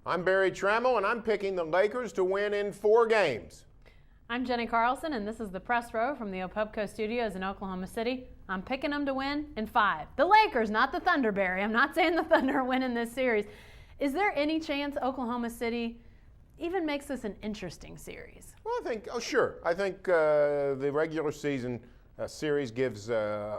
I'm Barry Trammell, and I'm picking the Lakers to win in 4 games. I'm Jenny Carlson, and this is the Press Row from the Opubco Studios in Oklahoma City. I'm picking them to win in 5. The Lakers, not the Thunder, Barry. I'm not saying the Thunder are winning this series. Is there any chance Oklahoma City even makes this an interesting series? Well, I think the regular season series gives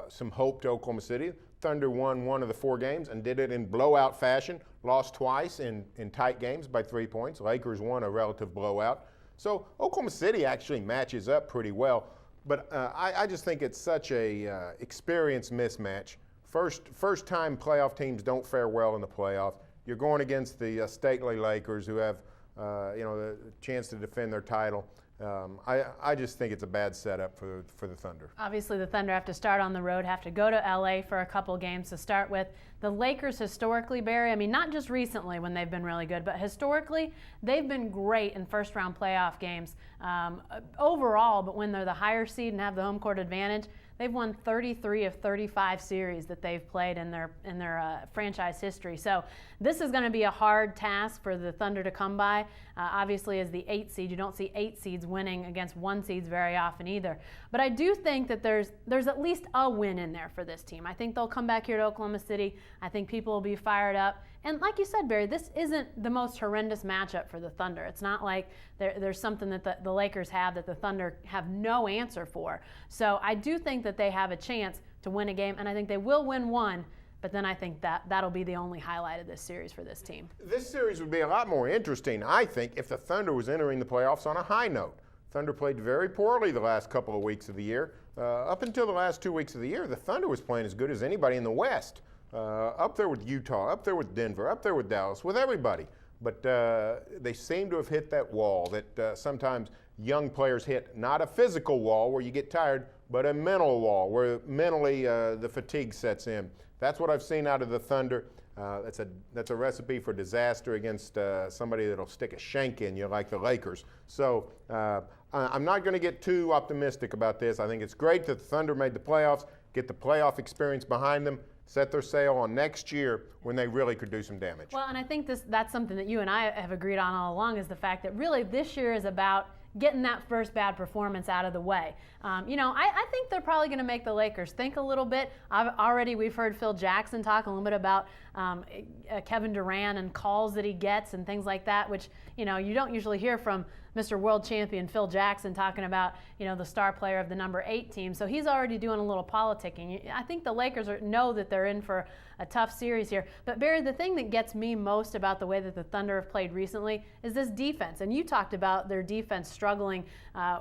some hope to Oklahoma City. Thunder won 1 of the 4 games and did it in blowout fashion, lost twice in tight games by 3 points. Lakers won a relative blowout. So Oklahoma City actually matches up pretty well, but I just think it's such a experience mismatch. First time playoff teams don't fare well in the playoffs. You're going against the stately Lakers who have the chance to defend their title. I just think it's a bad setup for the Thunder. Obviously, the Thunder have to start on the road, have to go to LA for a couple games to start with. The Lakers historically, Barry, I mean, not just recently when they've been really good, but historically, they've been great in first-round playoff games overall, but when they're the higher seed and have the home court advantage, they've won 33 of 35 series that they've played in their franchise history. So this is going to be a hard task for the Thunder to come by. Obviously, as the 8 seed, you don't see 8 seeds winning against 1 seeds very often either. But I do think that there's at least a win in there for this team. I think they'll come back here to Oklahoma City. I think people will be fired up. And like you said, Barry, this isn't the most horrendous matchup for the Thunder. It's not like there's something that the Lakers have that the Thunder have no answer for. So I do think that they have a chance to win a game, and I think they will win 1, but then I think that'll be the only highlight of this series for this team. This series would be a lot more interesting, I think, if the Thunder was entering the playoffs on a high note. Thunder played very poorly the last couple of weeks of the year. Up until the last 2 weeks of the year, the Thunder was playing as good as anybody in the West. Up there with Utah, up there with Denver, up there with Dallas, with everybody. But they seem to have hit that wall that sometimes young players hit. Not a physical wall where you get tired, but a mental wall where mentally the fatigue sets in. That's what I've seen out of the Thunder. That's a recipe for disaster against somebody that'll stick a shank in you like the Lakers. So I'm not going to get too optimistic about this. I think it's great that the Thunder made the playoffs, get the playoff experience behind them, set their sail on next year when they really could do some damage. Well, and I think that's something that you and I have agreed on all along, is the fact that really this year is about getting that first bad performance out of the way. I think they're probably going to make the Lakers think a little bit. We've heard Phil Jackson talk a little bit about Kevin Durant and calls that he gets and things like that, which, you don't usually hear from Mr. World Champion Phil Jackson talking about, the star player of the number 8 team. So he's already doing a little politicking. I think the Lakers know that they're in for a tough series here. But Barry, the thing that gets me most about the way that the Thunder have played recently is this defense. And you talked about their defense struggling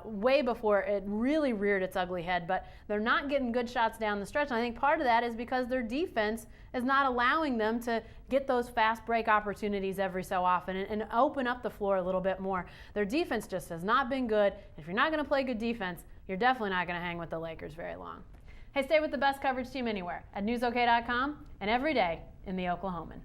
way before it really reared its ugly head. But they're not getting good shots down the stretch. And I think part of that is because their defense is not allowing them to get those fast break opportunities every so often and open up the floor a little bit more. Their defense just has not been good. If you're not going to play good defense, you're definitely not going to hang with the Lakers very long. Hey, stay with the best coverage team anywhere at newsok.com and every day in the Oklahoman.